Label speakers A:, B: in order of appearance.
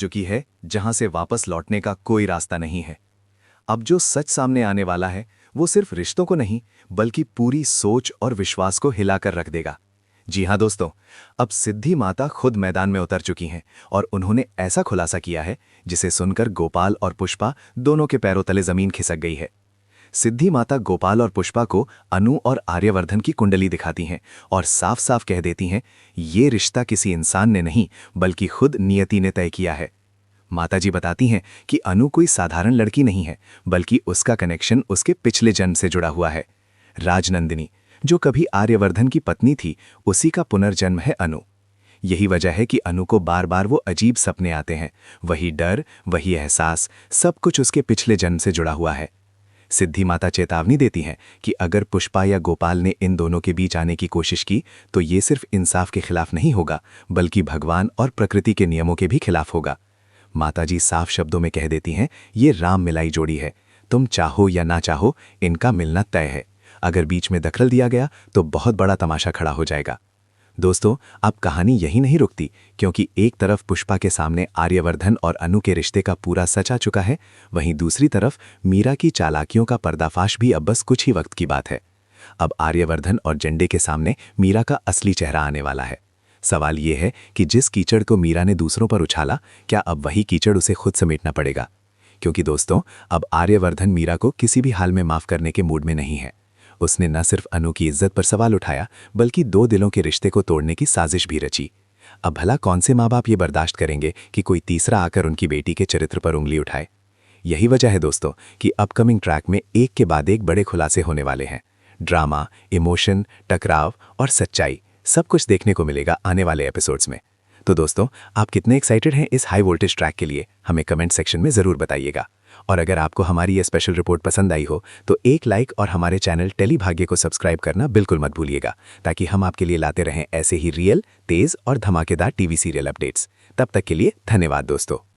A: चुकी है जहां से वापस लौटने का कोई रास्ता नहीं है। अब जो सच सामने आने वाला है वो सिर्फ रिश्तों को नहीं बल्कि पूरी सोच और विश्वास को हिलाकर रख देगा। जी हाँ दोस्तों, अब सिद्धि माता खुद मैदान में उतर चुकी हैं और उन्होंने ऐसा खुलासा किया है जिसे सुनकर गोपाल और पुष्पा दोनों के पैरों तले जमीन खिसक गई है। सिद्धि माता गोपाल और पुष्पा को अनु और आर्यवर्धन की कुंडली दिखाती हैं और साफ साफ कह देती हैं ये रिश्ता किसी इंसान ने नहीं बल्कि खुद नियति ने तय किया है। माताजी बताती हैं कि अनु कोई साधारण लड़की नहीं है बल्कि उसका कनेक्शन उसके पिछले जन्म से जुड़ा हुआ है। राजनंदिनी, जो कभी आर्यवर्धन की पत्नी थी, उसी का पुनर्जन्म है अनु। यही वजह है कि अनु को बार बार वो अजीब सपने आते हैं। वही डर, वही एहसास, सब कुछ उसके पिछले जन्म से जुड़ा हुआ है। सिद्धि माता चेतावनी देती हैं कि अगर पुष्पा या गोपाल ने इन दोनों के बीच आने की कोशिश की तो ये सिर्फ इंसाफ के खिलाफ नहीं होगा बल्कि भगवान और प्रकृति के नियमों के भी खिलाफ होगा। माताजी साफ शब्दों में कह देती हैं ये राम मिलाई जोड़ी है, तुम चाहो या ना चाहो इनका मिलना तय है। अगर बीच में दखल दिया गया तो बहुत बड़ा तमाशा खड़ा हो जाएगा। दोस्तों, अब कहानी यही नहीं रुकती, क्योंकि एक तरफ पुष्पा के सामने आर्यवर्धन और अनु के रिश्ते का पूरा सच आ चुका है, वहीं दूसरी तरफ मीरा की चालाकियों का पर्दाफाश भी अब बस कुछ ही वक्त की बात है। अब आर्यवर्धन और जंडे के सामने मीरा का असली चेहरा आने वाला है। सवाल ये है कि जिस कीचड़ को मीरा ने दूसरों पर उछाला, क्या अब वही कीचड़ उसे खुद समेटना पड़ेगा? क्योंकि दोस्तों, अब आर्यवर्धन मीरा को किसी भी हाल में माफ करने के मूड में नहीं है। उसने न सिर्फ अनु की इज्जत पर सवाल उठाया बल्कि दो दिलों के रिश्ते को तोड़ने की साजिश भी रची। अब भला कौन से माँ बाप ये बर्दाश्त करेंगे कि कोई तीसरा आकर उनकी बेटी के चरित्र पर उंगली उठाए? यही वजह है दोस्तों कि अपकमिंग ट्रैक में एक के बाद एक बड़े खुलासे होने वाले हैं। ड्रामा, इमोशन, टकराव और सच्चाई, सब कुछ देखने को मिलेगा आने वाले एपिसोड्स में। तो दोस्तों, आप कितने एक्साइटेड हैं इस हाई वोल्टेज ट्रैक के लिए, हमें कमेंट सेक्शन में ज़रूर बताइएगा। और अगर आपको हमारी ये स्पेशल रिपोर्ट पसंद आई हो तो एक लाइक और हमारे चैनल टेली भाग्य को सब्सक्राइब करना बिल्कुल मत भूलिएगा, ताकि हम आपके लिए लाते रहें ऐसे ही रियल, तेज़ और धमाकेदार टीवी सीरियल अपडेट्स। तब तक के लिए धन्यवाद दोस्तों।